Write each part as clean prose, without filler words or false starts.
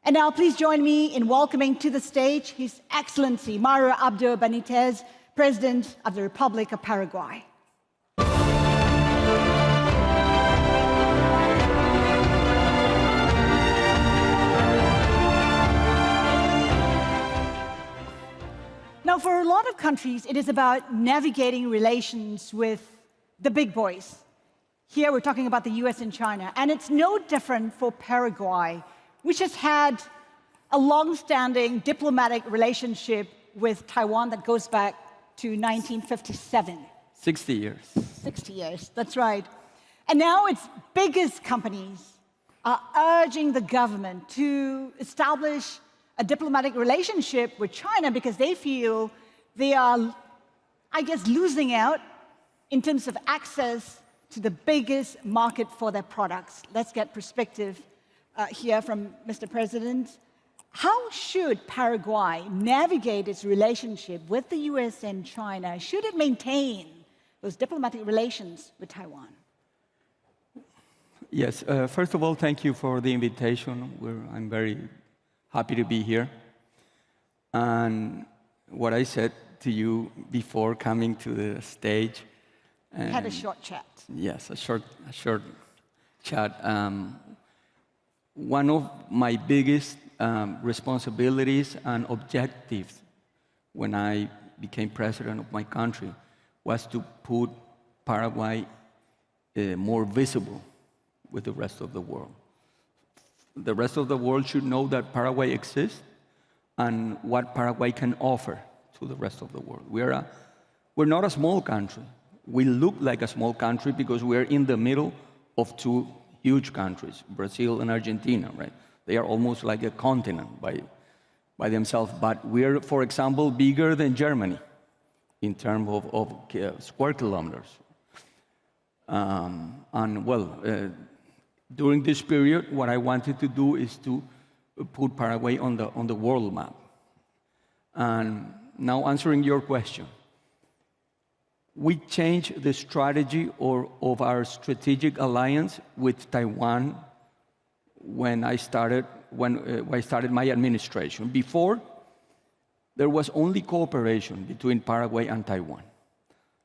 And now please join me in welcoming to the stage His Excellency Mario Abdo Benítez, President of the Republic of Paraguay. Now, for a lot of countries, it is about navigating relations with the big boys. Here, we're talking about the US and China. And it's no different for Paraguay, which has had a long-standing diplomatic relationship with Taiwan that goes back to 1957. 60 years. 60 years, that's right. And now its biggest companies are urging the government to establish a diplomatic relationship with China because they feel they are, I guess, losing out in terms of access to the biggest market for their products. Let's get perspective here from Mr. President. How should Paraguay navigate its relationship with the US and China? Should it maintain those diplomatic relations with Taiwan? Yes, first of all, thank you for the invitation. I'm very happy to be here. And what I said to you before coming to the stage. Had a short chat. Yes, a short chat. One of my biggest responsibilities and objectives when I became president of my country was to put Paraguay more visible with the rest of the world. The rest of the world should know that Paraguay exists and what Paraguay can offer to the rest of the world. We're not a small country. We look like a small country because we're in the middle of two huge countries, Brazil and Argentina, right? They are almost like a continent by themselves. But we're, for example, bigger than Germany in terms of square kilometers. During this period, what I wanted to do is to put Paraguay on the world map. And now answering your question, we changed the strategy of our strategic alliance with Taiwan when I started my administration. Before, there was only cooperation between Paraguay and Taiwan.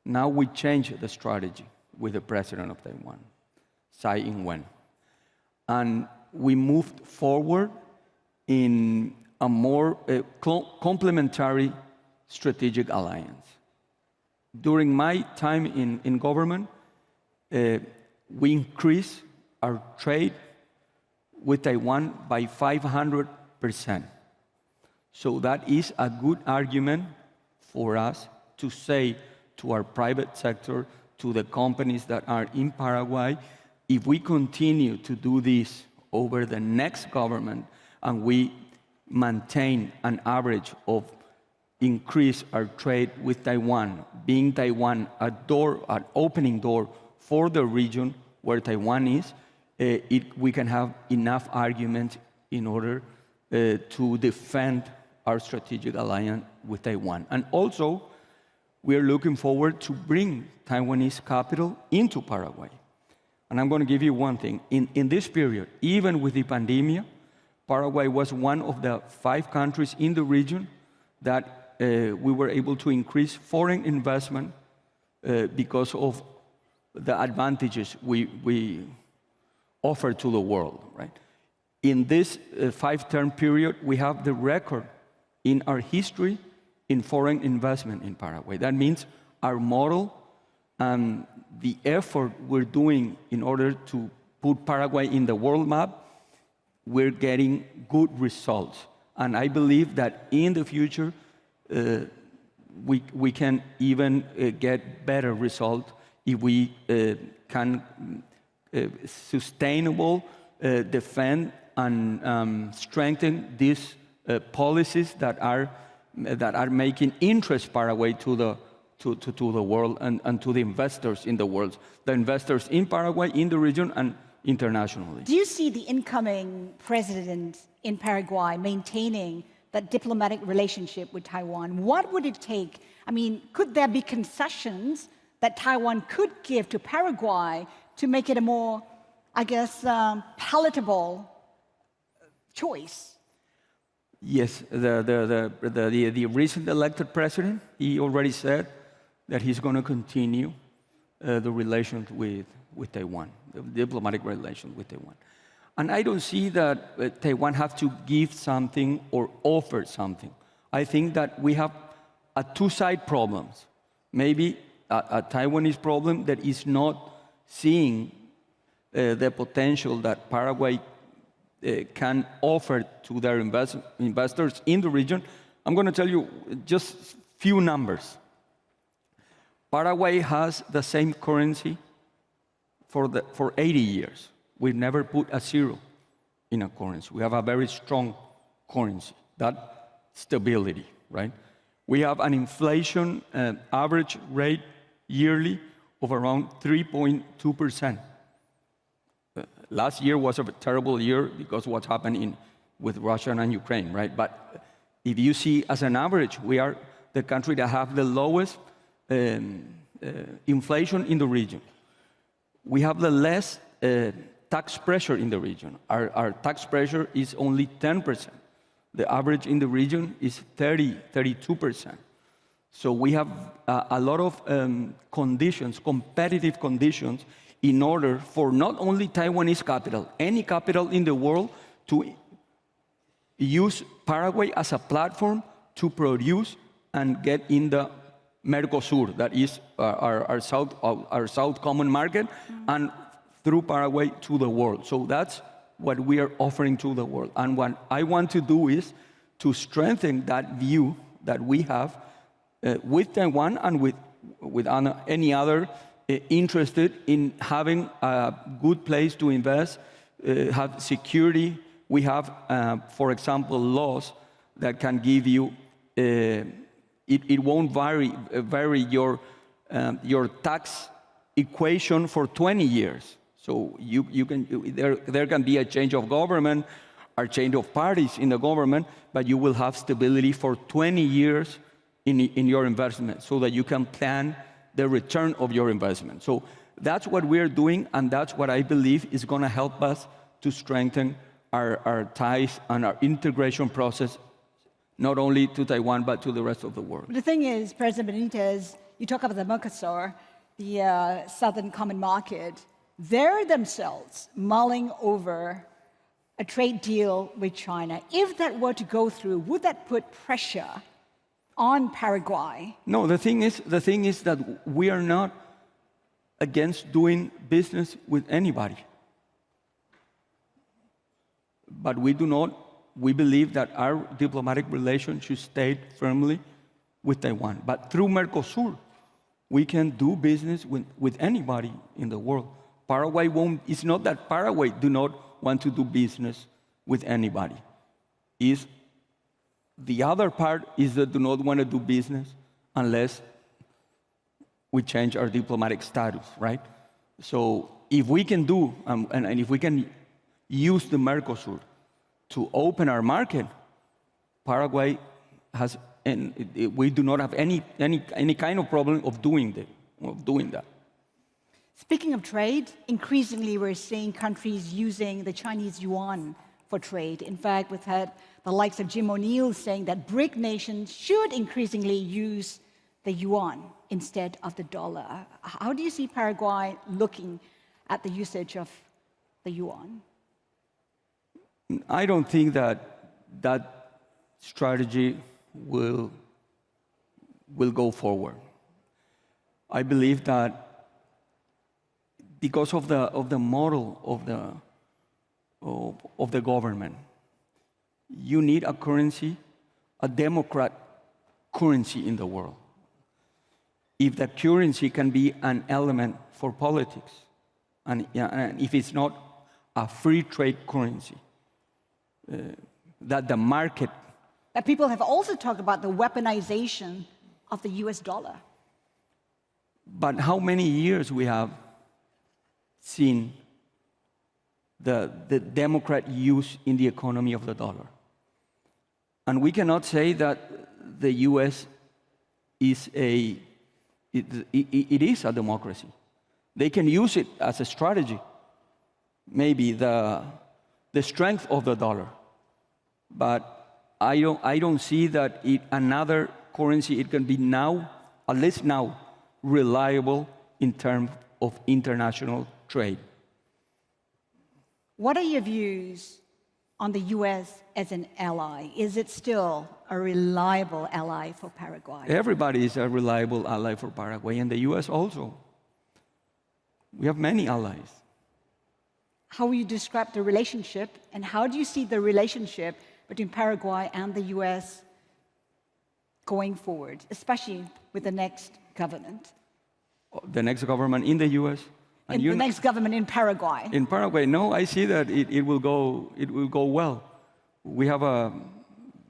Now we changed the strategy with the president of Taiwan, Tsai Ing-wen. And we moved forward in a more complementary strategic alliance. During my time in government, we increased our trade with Taiwan by 500%. So that is a good argument for us to say to our private sector, to the companies that are in Paraguay, if we continue to do this over the next government and we maintain an average of increase our trade with Taiwan, being Taiwan an opening door for the region where Taiwan is, we can have enough arguments in order to defend our strategic alliance with Taiwan. And also, we are looking forward to bring Taiwanese capital into Paraguay. And I'm going to give you one thing. In this period, even with the pandemic, Paraguay was one of the 5 countries in the region that we were able to increase foreign investment because of the advantages we offer to the world, right? In this 5-term period, we have the record in our history in foreign investment in Paraguay. That means our model and the effort we're doing in order to put Paraguay in the world map, we're getting good results. And I believe that in the future, we can even get better results if we can sustainable defend and strengthen these policies that are making interest Paraguay to the world and to the investors in the world, the investors in Paraguay, in the region, and internationally. Do you see the incoming president in Paraguay maintaining that diplomatic relationship with Taiwan? What would it take? I mean, could there be concessions that Taiwan could give to Paraguay to make it a more, I guess, palatable choice Yes, the recent elected president, he already said that he's going to continue the relations with Taiwan, the diplomatic relations with Taiwan. And I don't see that Taiwan have to give something or offer something. I think that we have a two-side problems. Maybe a Taiwanese problem that is not seeing the potential that Paraguay can offer to their investors in the region. I'm going to tell you just few numbers. Paraguay has the same currency for 80 years. We've never put a zero in a currency. We have a very strong currency, that stability, right? We have an inflation average rate yearly of around 3.2%. Last year was a terrible year because of what's happening with Russia and Ukraine, right? But if you see as an average, we are the country that have the lowest inflation in the region. We have the less tax pressure in the region. Our tax pressure is only 10%. The average in the region is 32%. So we have a lot of conditions, competitive conditions, in order for not only Taiwanese capital, any capital in the world, to use Paraguay as a platform to produce and get in the Mercosur, that is our South Common Market, and through Paraguay to the world. So that's what we are offering to the world. And what I want to do is to strengthen that view that we have with Taiwan and with any other interested in having a good place to invest, have security. We have, for example, laws that can give you, it won't vary your tax equation for 20 years. So there can be a change of government, a change of parties in the government, but you will have stability for 20 years in your investment so that you can plan the return of your investment. So that's what we're doing, and that's what I believe is going to help us to strengthen our ties and our integration process, not only to Taiwan, but to the rest of the world. The thing is, President Benitez, you talk about the Mercosur, the Southern Common Market. They're themselves mulling over a trade deal with China. If that were to go through, would that put pressure on Paraguay? No, the thing is that we are not against doing business with anybody. But we believe that our diplomatic relations should stay firmly with Taiwan. But through Mercosur, we can do business with anybody in the world. Paraguay won't, it's not that Paraguay do not want to do business with anybody. It's the other part is that do not want to do business unless we change our diplomatic status, right? So if we can do, and if we can use the Mercosur to open our market, Paraguay has, and we do not have any kind of problem of doing that. Speaking of trade, increasingly we're seeing countries using the Chinese yuan for trade. In fact, we've had the likes of Jim O'Neill saying that BRIC nations should increasingly use the yuan instead of the dollar. How do you see Paraguay looking at the usage of the yuan? I don't think that strategy will go forward. I believe that because of the model of the government, you need a currency, a democrat currency in the world. If the currency can be an element for politics, and if it's not a free trade currency, that the market... But people have also talked about the weaponization of the US dollar. But how many years we have seen the democrat use in the economy of the dollar? And we cannot say that the US is it is a democracy. They can use it as a strategy, maybe the strength of the dollar. But I don't see that another currency it can be now, at least now, reliable in terms of international trade. What are your views on the U.S. as an ally? Is it still a reliable ally for Paraguay? Everybody is a reliable ally for Paraguay, and the U.S. also. We have many allies. How will you describe the relationship, and how do you see the relationship between Paraguay and the U.S. going forward, especially with the next government? The next government in the U.S.? And the next government in Paraguay. In Paraguay, no, I see that it will go well. We have a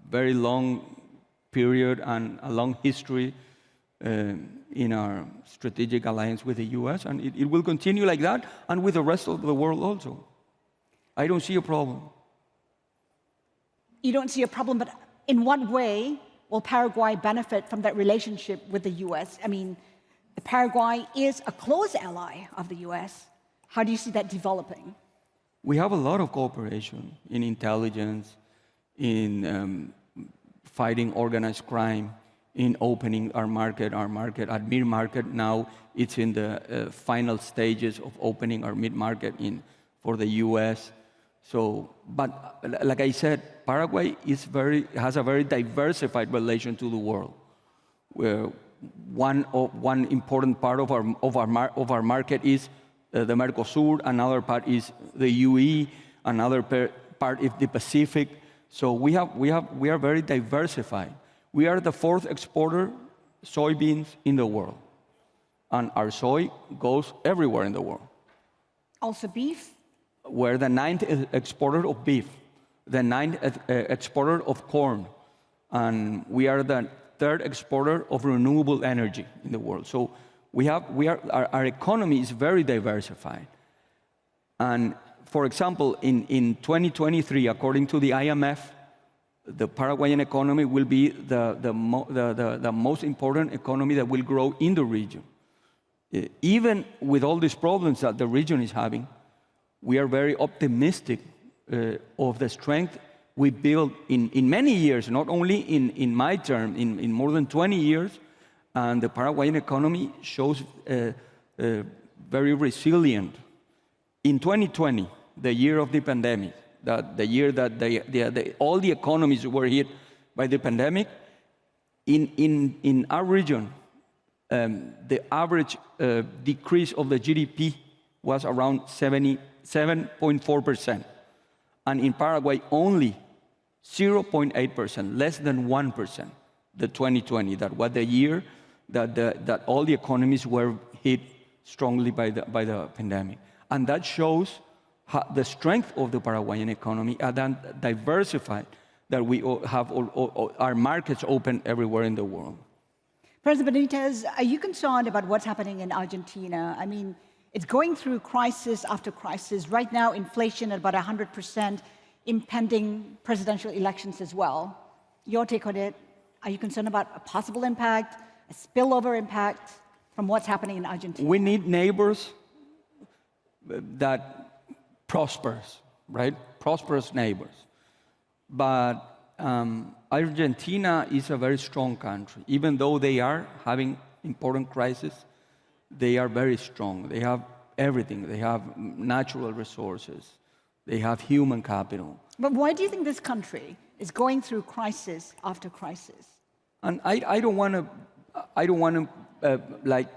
very long period and a long history in our strategic alliance with the U.S., and it will continue like that, and with the rest of the world also. I don't see a problem. You don't see a problem, but in what way will Paraguay benefit from that relationship with the U.S.? I mean, Paraguay is a close ally of the U.S. How do you see that developing? We have a lot of cooperation in intelligence, in fighting organized crime, in opening our market. At mid-market now, it's in the final stages of opening our mid-market for the U.S. So, but like I said, Paraguay has a very diversified relation to the world. Where one important part of our market is the Mercosur, another part is the UE, another part is the Pacific. So we are very diversified. We are the fourth exporter soybeans in the world, and our soy goes everywhere in the world. Also beef? We're the ninth exporter of beef, the ninth exporter of corn, and we are the third exporter of renewable energy in the world. So our economy is very diversified. And for example, in 2023, according to the IMF, the Paraguayan economy will be the most important economy that will grow in the region. Even with all these problems that the region is having, we are very optimistic of the strength we built in many years, not only in my term, in more than 20 years, and the Paraguayan economy shows very resilient. In 2020, the year of the pandemic, the year that all the economies were hit by the pandemic, in our region, the average decrease of the GDP was around 7.4%, and in Paraguay only 0.8%, less than 1%. The 2020, that was the year that all the economies were hit strongly by the pandemic, and that shows the strength of the Paraguayan economy and diversified, that we have our markets open everywhere in the world. President Benítez, are you concerned about what's happening in Argentina? I mean, it's going through crisis after crisis. Right now, inflation at about 100%, impending presidential elections as well. Your take on it? Are you concerned about a possible impact, a spillover impact from what's happening in Argentina? We need neighbors that prospers, right? Prosperous neighbors. But Argentina is a very strong country. Even though they are having important crises, they are very strong. They have everything. They have natural resources. They have human capital. But why do you think this country is going through crisis after crisis? And I don't want to like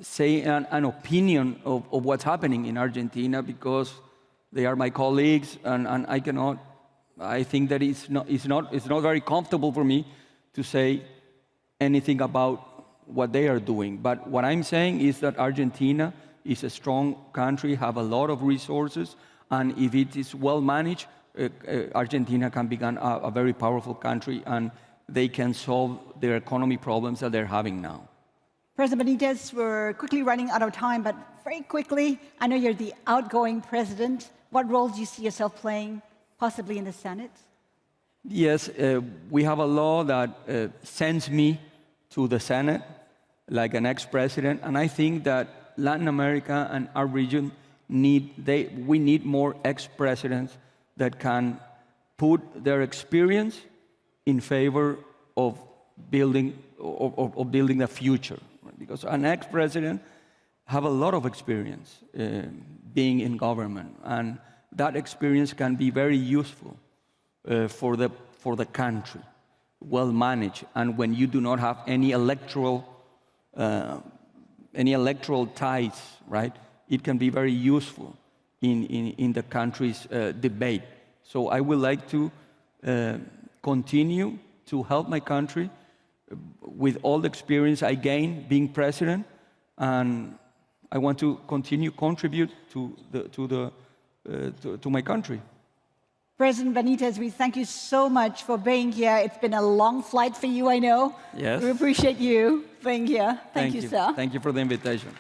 say an opinion of what's happening in Argentina, because they are my colleagues, and I cannot. I think that it's not very comfortable for me to say anything about what they are doing. But what I'm saying is that Argentina is a strong country, have a lot of resources, and if it is well managed, Argentina can become a very powerful country, and they can solve their economy problems that they're having now. President Benítez, we're quickly running out of time, but very quickly, I know you're the outgoing president. What role do you see yourself playing, possibly in the Senate? Yes, we have a law that sends me to the Senate like an ex-president, and I think that Latin America and our region we need more ex-presidents that can put their experience in favor of building the future. Because an ex-president have a lot of experience being in government, and that experience can be very useful for the country, well managed. And when you do not have any electoral ties, right? It can be very useful in the country's debate. So I would like to continue to help my country with all the experience I gained being president, and I want to continue contribute to my country. President Benítez, we thank you so much for being here. It's been a long flight for you, I know. Yes. We appreciate you being here. Thank you, sir. Thank you for the invitation.